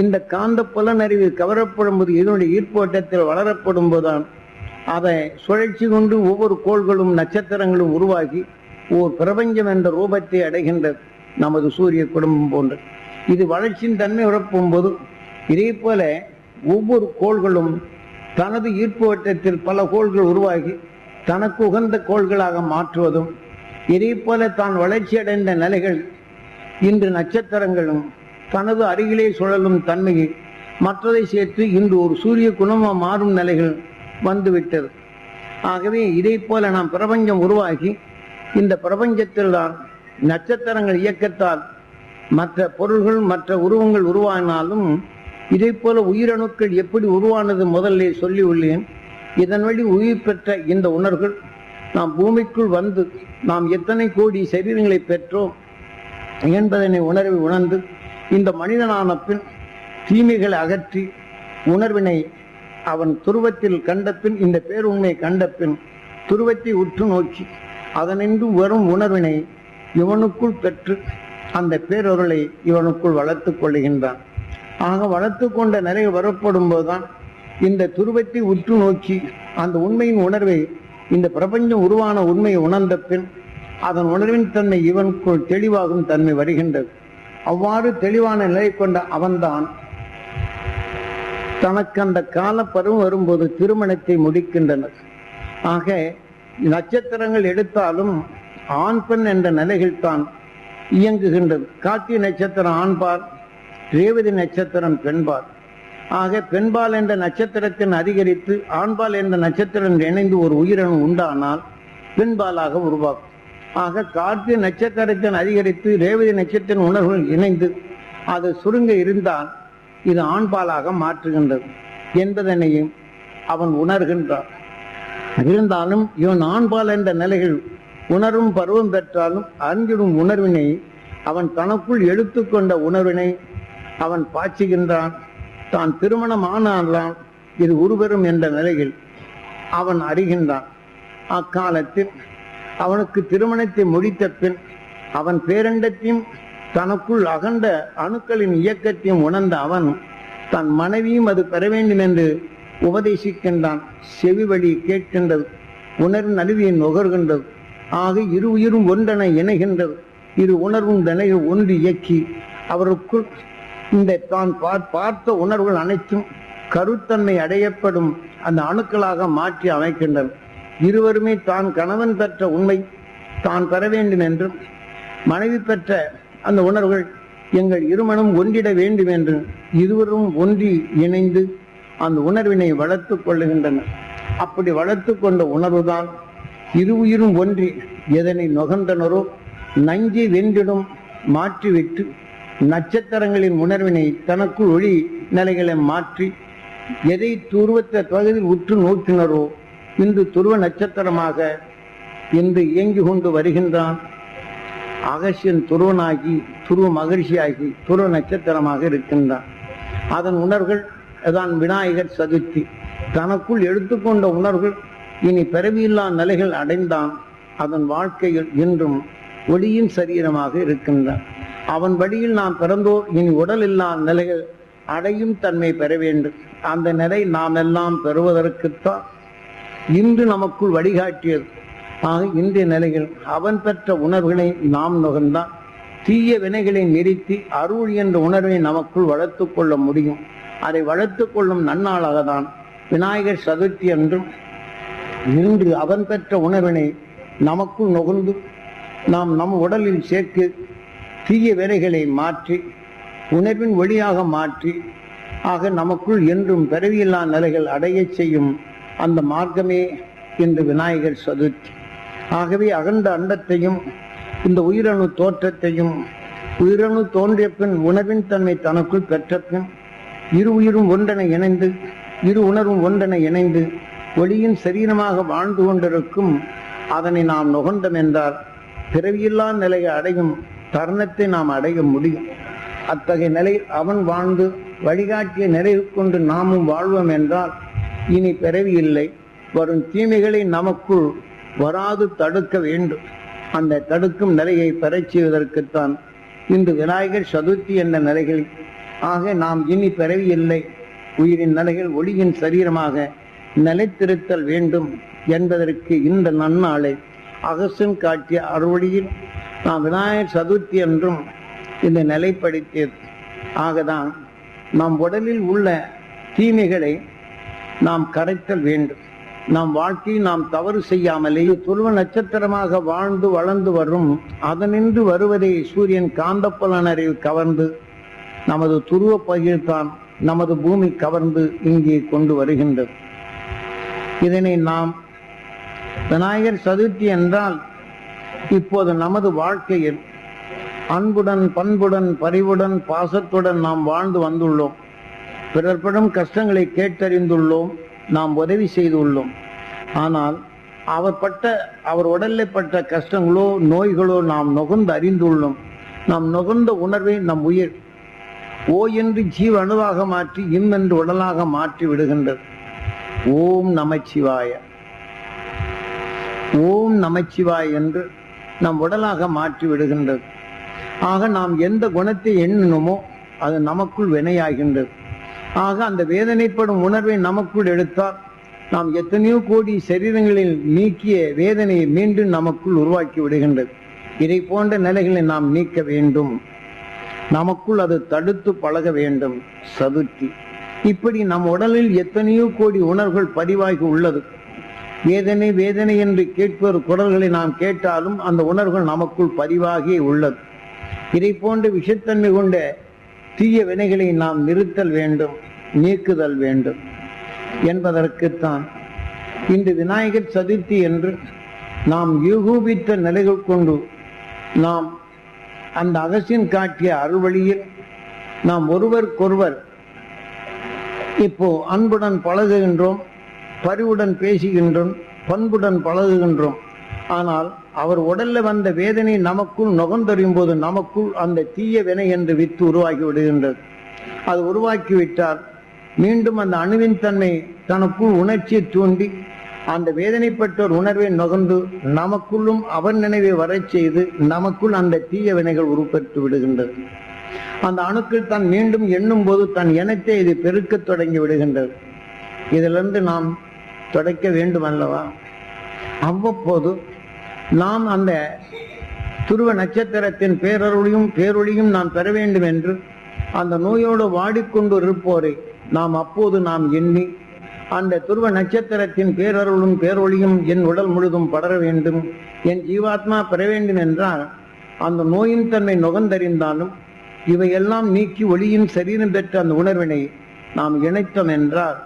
இந்த காந்த புலனறிவு கவரப்படும் போது இதனுடைய ஈர்ப்போட்டத்தில் வளரப்படும் போதுதான் அதை சுழற்சி கொண்டு ஒவ்வொரு கோள்களும் நட்சத்திரங்களும் உருவாகி ஓர் பிரபஞ்சம் என்ற ரூபத்தை அடைகின்றது. நமது சூரிய குடும்பம் போன்று இது வளர்ச்சியின் தன்மை உறப்பும் போது இதே போல ஒவ்வொரு கோள்களும் தனது ஈர்ப்பு வட்டத்தில் பல கோள்கள் உருவாகி தனக்கு உகந்த கோள்களாக மாற்றுவதும், இதே போல தான் வளர்ச்சி அடைந்த நிலைகள் இன்று நட்சத்திரங்களும் தனது அருகிலே சுழலும் தன்மையை மற்றதை சேர்த்து இன்று ஒரு சூரிய குணமாக மாறும் நிலைகள் வந்துவிட்டது. ஆகவே இதை போல நாம் பிரபஞ்சம் உருவாகி இந்த பிரபஞ்சத்தில் தான் நட்சத்திரங்கள் இயக்கத்தால் மற்ற பொருள்கள் மற்ற உருவங்கள் உருவானாலும் இதே போல உயிரணுக்கள் எப்படி உருவானது முதல்ல சொல்லி உள்ளேன். இதன் வழி உயிர் பெற்ற இந்த உணர்வுகள் நாம் பூமிக்குள் வந்து நாம் எத்தனை கோடி சரீரங்களை பெற்றோம் என்பதனை உணர்வை உணர்ந்து இந்த மனிதனான பின் தீமைகளை அகற்றி உணர்வினை அவன் துருவத்தில் கண்ட பின் இந்த பேருண்மை கண்ட பின் துருவத்தை உற்று நோக்கி அதனின்று வரும் உணர்வினை இவனுக்குள் பெற்று அந்த பேரொருளை இவனுக்குள் வளர்த்து கொள்ளுகின்றான். ஆக வளர்த்து கொண்ட நிலையில் வரப்படும் போதுதான் இந்த துருவத்தை உற்று நோக்கி அந்த உண்மையின் உணர்வை இந்த பிரபஞ்சம் உருவான உண்மையை உணர்ந்த பின் அதன் உணர்வின் தன்மை இவனுக்குள் தெளிவாகும் தன்மை வருகின்றது. அவ்வாறு தெளிவான நிலை கொண்ட அவன்தான் தனக்கு அந்த கால பருவம் வரும்போது திருமணத்தை முடிக்கின்றனர். ஆக நட்சத்திரங்கள் எடுத்தாலும் ஆண் பெண் என்ற நிலைகள் தான் இயங்குகின்றது. கார்த்திகை நட்சத்திரம் ஆண்பால், ரேவதி நட்சத்திரம் பெண்பால். ஆக பெண்பால் என்ற நட்சத்திரத்தின் அதிகரித்து ஆண்பால் என்ற நட்சத்திரம் இணைந்து ஒரு உயிரணு உண்டானால் பெண்பாலாக உருவாக்கும். ஆக கார்த்திகை நட்சத்திரத்தின் அதிகரித்து ரேவதி நட்சத்திர உணர்வுகள் இணைந்து அது சுருங்க இருந்தால் இது ஆண்பாலாக மாற்றுகின்றது என்பதனையும் அவன் உணர்கின்றான். இருந்தாலும் இவன் ஆண்பால் என்ற நிலைகள் உணரும் பருவம் பெற்றாலும் அறிஞ்சிடும் உணர்வினை அவன் தனக்குள் எடுத்துக்கொண்ட உணர்வினை அவன் பாய்ச்சுகின்றான். தான் திருமணம் ஆனால்தான் இது உருவெறும் என்ற நிலையில் அவன் அறிகின்றான். அக்காலத்தில் அவனுக்கு திருமணத்தை முடித்த பின் அவன் பேரண்டத்தையும் தனக்குள் அகண்ட அணுக்களின் இயக்கத்தையும் உணர்ந்த அவன் தன் மனைவியும் அது பெற வேண்டும் என்று உபதேசிக்கின்றான். செவி வழி கேட்கின்றது, உணர்வின் அழிவியை நுகர்கின்றது. ஆக இரு உயிரும் ஒன்றென இணைகின்றது. இரு உணர்வும் நிலையை ஒன்று இயக்கி அவருக்குள் இந்த தான் பார்த்த உணர்வுகள் அனைத்தும் கருத்தன்மை அடையப்படும் அந்த அணுக்களாக மாற்றி அமைக்கின்றன. இருவருமே தான் கணவன் பெற்ற உண்மை தான் பெற வேண்டும் என்றும் மனைவி பெற்ற அந்த உணர்வுகள் எங்கள் இருமனும் ஒன்றிட வேண்டும் என்று இருவரும் ஒன்றி இணைந்து அந்த உணர்வினை வளர்த்து கொள்ளுகின்றனர். அப்படி வளர்த்து கொண்ட உணர்வுதான் இரு உயிரும் ஒன்றி எதனை நுகர்ந்தனரோ நஞ்சை வென்றிடும் மாற்றிவிட்டு நட்சத்திரங்களின் உணர்வினை தனக்குள் ஒளி நிலைகளை மாற்றி எதை துருவத்த பகுதியில் உற்று நோக்கினரோ இன்று துருவ நட்சத்திரமாக இன்று இயங்கி கொண்டு வருகின்றான். அகசியன் துருவனாகி துருவ மகிழ்ச்சியாகி துருவ நட்சத்திரமாக இருக்கின்றான். அதன் உணர்வுகள் தான் விநாயகர் சதுர்த்தி. தனக்குள் எடுத்துக்கொண்ட உணர்வுகள் இனி பிறவியில்லா நிலைகள் அடைந்தான். அதன் வாழ்க்கையில் இன்றும் ஒளியின் சரீரமாக இருக்கின்றான். அவன் வழியில் நாம் பிறந்தோர் இனி உடல் இல்லா நிலைகள் அடையும் தன்மை பெற வேண்டும். அந்த நிலை நாம் எல்லாம் பெறுவதற்குத்தான் இன்று நமக்குள் வழிகாட்டியது. ஆக இன்றைய நிலையில் அவன் பெற்ற உணர்வுகளை நாம் நுகர்ந்தான் தீய வினைகளை நிறுத்தி அருள் என்ற உணர்வை நமக்குள் வளர்த்து கொள்ள முடியும். அதை வளர்த்து கொள்ளும் நன்னாளாக தான் விநாயகர் சதுர்த்தி என்றும் இன்று அவன் பெற்ற உணர்வினை நமக்குள் நுகர்ந்து நாம் நம் உடலில் சேர்த்து தீய வினைகளை மாற்றி உணர்வின் ஒளியாக மாற்றி ஆக நமக்குள் என்றும் பிறவியில்லா நிலைகள் அடைய செய்யும் அந்த மார்க்கமே இன்று விநாயகர் சதுர்த்தி. ஆகவே அகண்ட அண்டத்தையும் இந்த உயிரணு தோற்றத்தையும் உயிரணு தோன்றிய பின் உணர்வின் தன்மை தனக்குள் பெற்ற பின் இரு உயிரும் ஒன்றென இணைந்து இரு உணர்வும் ஒன்றென இணைந்து ஒளியின் சரீரமாக வாழ்ந்து கொண்டிருக்கும் அதனை நாம் நுகர்ந்தோம் என்றால் பிறவியில்லா நிலையை அடையும் தருணத்தை நாம் அடைய முடியும். அத்தகைய நிலையில் அவன் வாழ்ந்து வழிகாட்டிய நிறைவு கொண்டு நாமும் வாழ்வோம் என்றால் இனி பிறவி இல்லை. வரும் தீமைகளை நமக்குள் வராது தடுக்க வேண்டும். அந்த தடுக்கும் நிலையை பெறச் செய்வதற்குத்தான் இன்று விநாயகர் சதுர்த்தி என்ற நிலைகளில் ஆக நாம் இனி பிறவி இல்லை, உயிரின் நிலைகள் ஒளியின் சரீரமாக நிலைத்திருத்தல் வேண்டும் என்பதற்கு இந்த நன்னாளை அகசன் காட்டிய அறுவழியில் நாம் விநாயகர் சதுர்த்தி என்றும் இந்த நிலைப்படுத்தியது. ஆகதான் நம் உடலில் உள்ள தீமைகளை நாம் கரைத்தல் வேண்டும். நம் வாழ்க்கையை நாம் தவறு செய்யாமலேயே துருவ நட்சத்திரமாக வாழ்ந்து வளர்ந்து வரும் அதனின்று வருவதை சூரியன் காந்தப்புலனறிவு கவர்ந்து நமது துருவ பகிர்தான் நமது பூமி கவர்ந்து இங்கே கொண்டு வருகின்றது. இதனை நாம் விநாயகர் சதுர்த்தி என்றால் இப்போது நமது வாழ்க்கையில் அன்புடன் பண்புடன் பரிவுடன் பாசத்துடன் நாம் வாழ்ந்து வந்துள்ளோம். பிறர் படும் கஷ்டங்களை கேட்டறிந்துள்ளோம், நாம் உதவி செய்துள்ளோம். ஆனால் அவர் உடலில் பட்ட கஷ்டங்களோ நோய்களோ நாம் நுகர்ந்து அறிந்துள்ளோம். நாம் நுகர்ந்த உணர்வை நம் உயிர் ஓ என்று ஜீவ அணுவாக மாற்றி இம் என்று உடலாக மாற்றி விடுகின்றது. ஓம் நமச்சிவாய, ஓம் நமச்சிவாய் என்று நம் உடலாக மாற்றி விடுகின்றது. ஆக நாம் எந்த குணத்தை எண்ணினோமோ அது நமக்குள் வினையாகின்றது. ஆக அந்த வேதனைப்படும் உணர்வை நமக்குள் எடுத்தால் நாம் எத்தனையோ கோடி சரீரங்களில் நீக்கிய வேதனையை மீண்டும் நமக்குள் உருவாக்கி விடுகின்றது. இதை போன்ற நிலைகளை நாம் நீக்க வேண்டும், நமக்குள் அது தடுத்து பழக வேண்டும். சதுர்த்தி இப்படி நம் உடலில் எத்தனையோ கோடி உணர்வுகள் பதிவாகி உள்ளது. வேதனை வேதனை என்று கேட்பவர் குரல்களை நாம் கேட்டாலும் அந்த உணர்வுகள் நமக்குள் பதிவாகி உள்ளது. இதை போன்ற விஷத்தன்மை கொண்ட தீய வினைகளை நாம் நிறுத்தல் வேண்டும், நீக்குதல் வேண்டும் என்பதற்குத்தான் இன்று விநாயகர் சதுர்த்தி என்று நாம் யூகூபித்த நிலைகள் கொண்டு நாம் அந்த அகசியன் காட்டிய அருள்வழியில் நாம் ஒருவருக்கொருவர் இப்போ அன்புடன் பழகுகின்றோம், பரிவுடன் பேசுகின்றோம், பண்புடன் பழகுகின்றோம். ஆனால் அவர் உடல்ல வந்த வேதனை நமக்குள் நுகர்ந்தறியும் போது நமக்குள் அந்த தீய வினை என்று வித்து உருவாக்கி விடுகின்றது. அது உருவாக்கிவிட்டால் மீண்டும் அந்த அணுவின் தன்மை தனக்குள் உணர்ச்சியை தூண்டி அந்த வேதனைப்பட்டோர் உணர்வை நுகர்ந்து நமக்குள்ளும் அவர் நினைவை வரச் செய்து நமக்குள் அந்த தீய வினைகள் உருப்பெற்று விடுகின்றது. அந்த அணுக்கள் தான் மீண்டும் எண்ணும் போது தன் இனத்தை இது பெருக்க தொடங்கி விடுகின்றது. இதிலிருந்து நாம் தொடக்க வேண்டும் அல்லவா? அவ்வப்போது நாம் அந்த துருவ நட்சத்திரத்தின் பேரொழியும் நாம் பெற வேண்டும் என்று அந்த நோயோடு வாடிக்கொண்டு இருப்போரை நாம் அப்போது நாம் எண்ணி அந்த துருவ நட்சத்திரத்தின் பேரொழியும் என் உடல் முழுதும் படர வேண்டும், என் ஜீவாத்மா பெற வேண்டும் என்றால் அந்த நோயின் தன்மை நுகர்ந்தறிந்தாலும் இவையெல்லாம் நீக்கி ஒளியின் சரீரம் பெற்ற அந்த உணர்வினை நாம் இணைத்தோம் என்றால்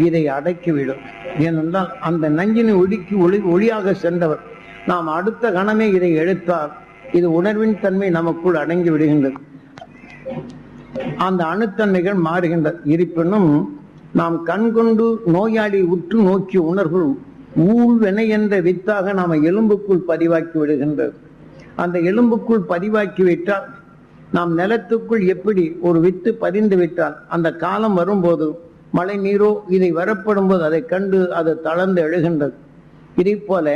இதை அடக்கிவிடும். ஏனென்றால் அந்த நஞ்சினை ஒடுக்கி ஒளியாக சென்றவர் நாம் அடுத்த கணமே இதை எடுத்தால் இது உணர்வின் தன்மை நமக்குள் அடங்கி விடுகின்றது. அந்த அணுத்தன்மைகள் மாறுகின்றது. இருப்பினும் நாம் கண்கொண்டு நோயாளி உற்று நோக்கிய உணர்வு ஊழ்வினை என்ற வித்தாக நாம எலும்புக்குள் பதிவாக்கி விடுகின்றது. அந்த எலும்புக்குள் பதிவாக்கிவிட்டால் நாம் நிலத்துக்குள் எப்படி ஒரு வித்து பதிந்து விட்டால் அந்த காலம் வரும்போது மழை நீரோ இதை வரப்படும் போது அதை கண்டு அது தளர்ந்து எழுகின்றது. இதை போல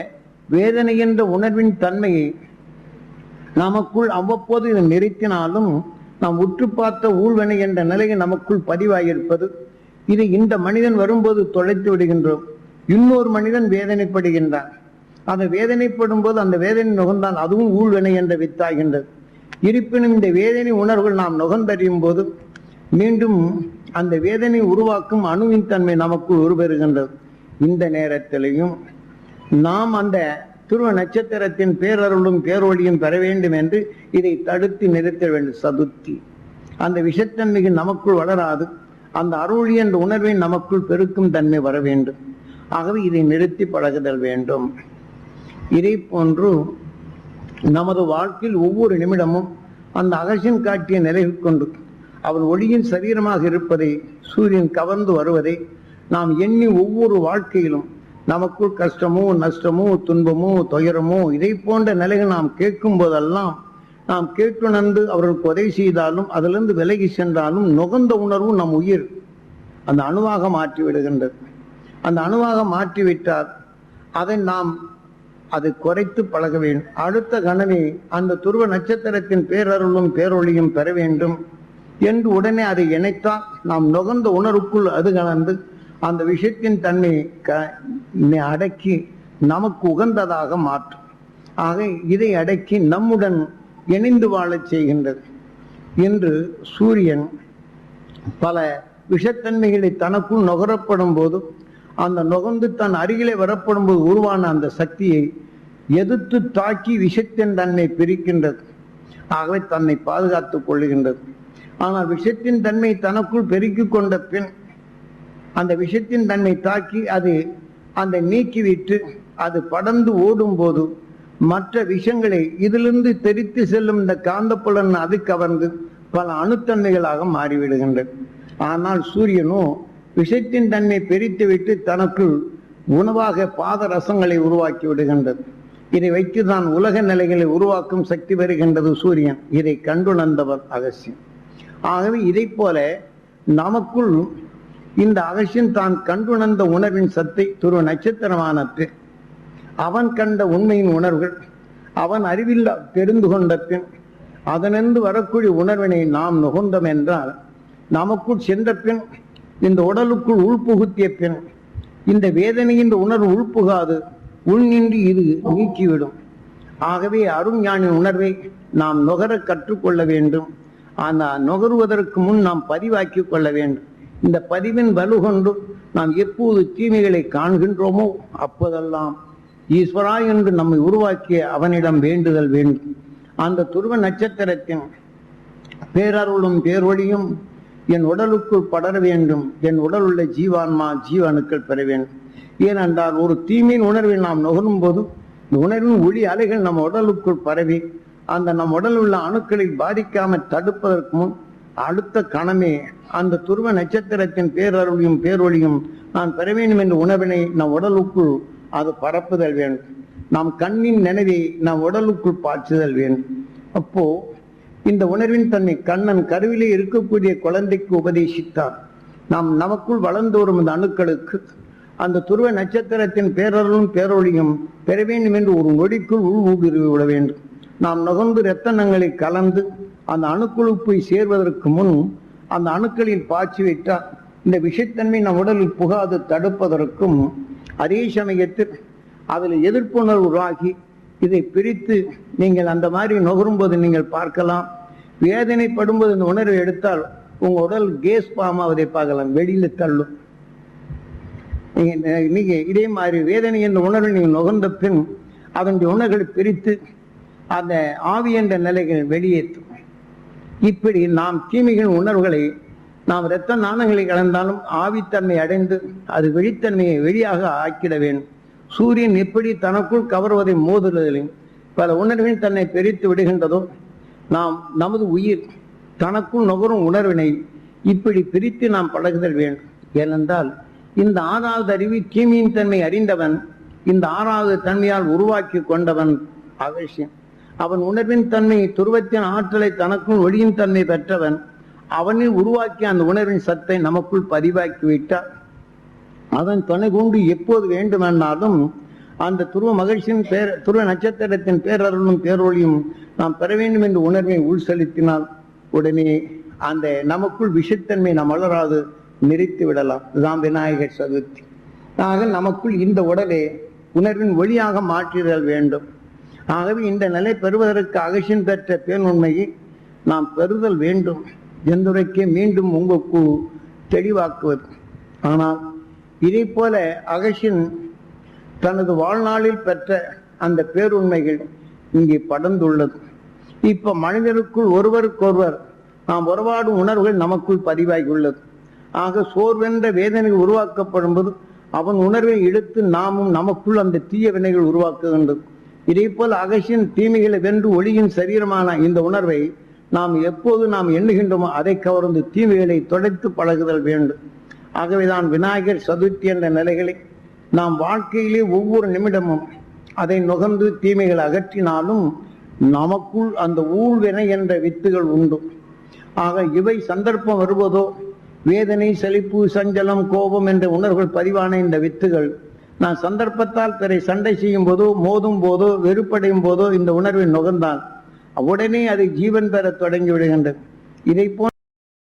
வேதனை என்ற உணர்வின் தன்மையை நமக்குள் அவ்வப்போது இதை நிறுத்தினாலும் நாம் உற்று பார்த்த ஊழ்வினை என்ற நிலையை நமக்குள் பதிவாகியிருப்பது இதை இந்த மனிதன் வரும்போது தொலைத்து விடுகின்றோம். இன்னொரு மனிதன் வேதனைப்படுகின்றான். அந்த வேதனைப்படும் போது அந்த வேதனை நுகர்ந்தால் அதுவும் ஊழ்வினை என்ற வித்தாகின்றது. இருப்பினும் இந்த வேதனை உணர்வுகள் நாம் நுகர்ந்தறியும் போது மீண்டும் அந்த வேதனை உருவாக்கும் அணுவின் தன்மை நமக்குள் உருவெறுகின்றது. இந்த நேரத்திலையும் நாம் அந்த துருவ நட்சத்திரத்தின் பேரருளும் பேரொழியும் பெற வேண்டும் என்று இதை தடுத்து நிறுத்த வேண்டும். சதுர்த்தி அந்த விஷத்தன்மைக்கு நமக்குள் வளராது, அந்த அருளி என்ற உணர்வை நமக்குள் பெருக்கும் தன்மை வர வேண்டும். ஆகவே இதை நிறுத்தி பழகுதல் வேண்டும். இதை போன்று நமது வாழ்க்கையில் ஒவ்வொரு நிமிடமும் அந்த அகசியன் காட்டிய நிலையில் கொண்டு அவன் ஒளியின் சரீரமாக இருப்பதை சூரியன் கவர்ந்து வருவதை நாம் எண்ணி ஒவ்வொரு வாழ்க்கையிலும் நமக்குள் கஷ்டமோ நஷ்டமோ துன்பமோ துயரமோ இதை போன்ற நிலைகள் நாம் கேட்கும் போதெல்லாம் நாம் கேட்டுணர்ந்து அவர்களுக்கு உதவி செய்தாலும் அதிலிருந்து விலகி சென்றாலும் நுகர்ந்த உணர்வு நம் உயிர் அந்த அணுவாக மாற்றி விடுகின்றது. அந்த அணுவாக மாற்றிவிட்டால் அதை நாம் அதை குறைத்து பழக வேண்டும். அடுத்த கணமே அந்த துருவ நட்சத்திரத்தின் பேரருளும் பேரொழியும் பெற வேண்டும் என்று உடனே அதை இணைத்தால் நாம் நுகர்ந்த உணர்வுக்குள் அது கலந்து அந்த விஷயத்தின் தன்மையை அடக்கி நமக்கு உகந்ததாக மாற்றும். ஆக இதை அடக்கி நம்முடன் இணைந்து வாழச் செய்கின்றது. இன்று சூரியன் பல விஷத்தன்மைகளை தனக்குள் நுகரப்படும் போது அந்த நுகர்ந்து தன் அருகிலே வரப்படும் போது உருவான அந்த சக்தியை எதிர்த்து தாக்கி விஷத்தின் தன்மை பிரிக்கின்றது. ஆகவே தன்னை பாதுகாத்துக் கொள்ளுகின்றது. ஆனால் விஷத்தின் தன்மை தனக்குள் பெருக்கிக் கொண்ட பின் அந்த விஷத்தின் தன்மை தாக்கி அது அந்த நீக்கிவிட்டு அது படர்ந்து ஓடும் போது மற்ற விஷங்களை இதிலிருந்து தெரித்து செல்லும் இந்த காந்தப்புலன் அது கவர்ந்து பல அணுத்தன்மைகளாக மாறிவிடுகின்றது. ஆனால் சூரியனோ விஷத்தின் தன்மை பிரித்துவிட்டு தனக்குள் உணவாக பாதரசங்களை உருவாக்கி விடுகின்றது. இதை வைத்துதான் உலக நிலைகளை உருவாக்கும் சக்தி பெறுகின்றது சூரியன். இதை கண்டுணர்ந்தவர் அகஸ்தியன். ஆகவே இதை போல நமக்குள் இந்த அகஸ்தியன் தான் கண்டுணர்ந்த உணர்வின் சத்தை துருவ நட்சத்திரமானது அவன் கண்ட உண்மையின் உணர்வுகள் அவன் அறிவில் தெரிந்து கொண்ட பின் அதனின்று வரக்கூடிய உணர்வினை நாம் நுகர்ந்தோம் என்றால் நமக்குள் சென்ற பின் இந்த உடலுக்குள் உள்புகுத்திய பின் இந்த வேதனையின் உணர்வு உள்புகாது உள்நின்று இது நீக்கிவிடும். ஆகவே அருஞானின் உணர்வை நாம் நுகர கற்றுக்கொள்ள வேண்டும். அந்த நுகருவதற்கு முன் நாம் பதிவாக்கி கொள்ள வேண்டும். இந்த பதிவின் வலு கொண்டு நாம் எப்போது தீமைகளை காண்கின்றோமோ அப்போதெல்லாம் ஈஸ்வரா என்று நம்மை உருவாக்கிய அவனிடம் வேண்டுதல் வேண்டும். அந்த துருவ நட்சத்திரத்தின் பேரருளும் பேரொழியும் என் உடலுக்குள் படர வேண்டும். என் உடல் உள்ள ஜீவான்மா ஜீவனுக்கள் பெற வேண்டும். ஏனென்றால் ஒரு தீமையின் உணர்வை நாம் நுகரும் போது இந்த உணர்வின் ஒளி அலைகள் நம் உடலுக்குள் பரவி அந்த நம் உடல் உள்ள அணுக்களை பாதிக்காமல் தடுப்பதற்கு முன் அடுத்த கணமே அந்த துருவ நட்சத்திரத்தின் பேரருளியும் பேரொழியும் நான் பெற வேண்டும் என்ற உணர்வினை நம் உடலுக்குள் அது பரப்புதல் வேண்டும். நாம் கண்ணின் நினைவை நம் உடலுக்குள் பாய்ச்சுதல் வேண்டும். அப்போ இந்த உணர்வின் தன்னை கண்ணன் கருவிலே இருக்கக்கூடிய குழந்தைக்கு உபதேசித்தார். நாம் நமக்குள் வளர்ந்து வரும் இந்த அணுக்களுக்கு அந்த துருவ நட்சத்திரத்தின் பேரருளும் பேரொழியும் பெற வேண்டும் என்று ஒரு நொடிக்குள் ஊடுருவி விட வேண்டும். நாம் நுகர்ந்து இரத்தனங்களை கலந்து அந்த அணுக்குள் போய் சேர்வதற்கு முன் அந்த அணுக்களில் பாய்ச்சி விட்டால் இந்த விஷத்தன்மை நம் உடலில் புகாது தடுப்பதற்கும் அதே சமயத்தில் அதில் எதிர்ப்புணர்வு உருவாகி இதை பிரித்து நீங்கள் அந்த மாதிரி நுகரும்போது நீங்கள் பார்க்கலாம். வேதனைப்படும்போது இந்த உணர்வை எடுத்தால் உங்க உடல் கேஸ் ஃபார்ம் ஆவதை பார்க்கலாம், வெளியில தள்ளும். நீங்க இதே மாதிரி வேதனை என்ற உணர்வை நீங்கள் நுகர்ந்த பின் அதனுடைய உணர்வுகளை பிரித்து அந்த ஆவி என்ற நிலைகள் வெளியேற்றும். இப்படி நாம் தீமைகள் உணர்வுகளை நாம் இரத்த நாணங்களை கலந்தாலும் ஆவித்தன்மை அடைந்து அது வெளித்தன்மையை வெளியாக ஆக்கிட வேண்டும். சூரியன் எப்படி தனக்குள் கவர்வதை மோதுதலில் பல உணர்வின் தன்னை பிரித்து விடுகின்றதோ நாம் நமது உயிர் தனக்குள் நுகரும் உணர்வினை இப்படி பிரித்து நாம் பழகுதல் வேண்டும். ஏனென்றால் இந்த ஆறாவது அறிவு தீமையின் தன்மை அறிந்தவன் இந்த ஆறாவது தன்மையால் உருவாக்கி கொண்டவன் அவசியம். அவன் உணர்வின் தன்மை துருவத்தின் ஆற்றலை தனக்குள் ஒளியின் தன்மை பெற்றவன். அவனில் உருவாக்கிய அந்த உணர்வின் சத்தை நமக்குள் பதிவாக்கி விட்டார். அதன் துணை கொண்டு எப்போது வேண்டுமென்றாலும் அந்த துருவ மகிழ்ச்சியின் துருவ நட்சத்திரத்தின் பேரருளும் பேரொழியும் நாம் பெற வேண்டும் என்ற உணர்வை உள் செலுத்தினால் உடனே அந்த நமக்குள் விஷத்தன்மை நாம் வளராது நிறுத்தி விடலாம். இதுதான் விநாயகர் சதுர்த்தி. ஆக நமக்குள் இந்த உடலை உணர்வின் ஒளியாக மாற்றிடல் வேண்டும். ஆகவே இந்த நிலை பெறுவதற்கு அகசியன் பெற்ற பேருண்மையை நாம் பெறுதல் வேண்டும். எந்துரைக்கே மீண்டும் உங்களுக்கு தெளிவாக்குவது. ஆனால் இதை போல அகசியன் தனது வாழ்நாளில் பெற்ற அந்த பேருண்மைகள் இங்கே படர்ந்துள்ளது. இப்ப மனிதருக்குள் ஒருவருக்கொருவர் நாம் உறவாடும் உணர்வுகள் நமக்குள் பதிவாகி உள்ளது. ஆக சோர்வென்ற வேதனைகள் உருவாக்கப்படும் போது அவன் உணர்வை இழுத்து நாமும் நமக்குள் அந்த தீய வினைகள் உருவாக்குகின்றது. இதே போல் அகசியன் தீமைகளை வென்று ஒளியின் சரீரமான இந்த உணர்வை நாம் எப்போது நாம் எண்ணுகின்றோமோ அதை கவர்ந்து தீமைகளை தொலைத்து பழகுதல் வேண்டும். ஆகவேதான் விநாயகர் சதுர்த்தி என்ற நிலைகளை நாம் வாழ்க்கையிலே ஒவ்வொரு நிமிடமும் அதை நுகர்ந்து தீமைகளை அகற்றினாலும் நமக்குள் அந்த ஊழ்வினை என்ற வித்துகள் உண்டு. ஆக இவை சந்தர்ப்பம் வருவதோ வேதனை சலிப்பு சஞ்சலம் கோபம் என்ற உணர்வுகள் பதிவான இந்த வித்துகள் நான் சந்தர்ப்பத்தால் பிறை சண்டை செய்யும் போதோ மோதும் போதோ வெறுப்படையும் போதோ இந்த உணர்வை நுகர்ந்தால் உடனே அதை ஜீவன் பெற தொடங்கி விடுகின்றது. இதை போன்ற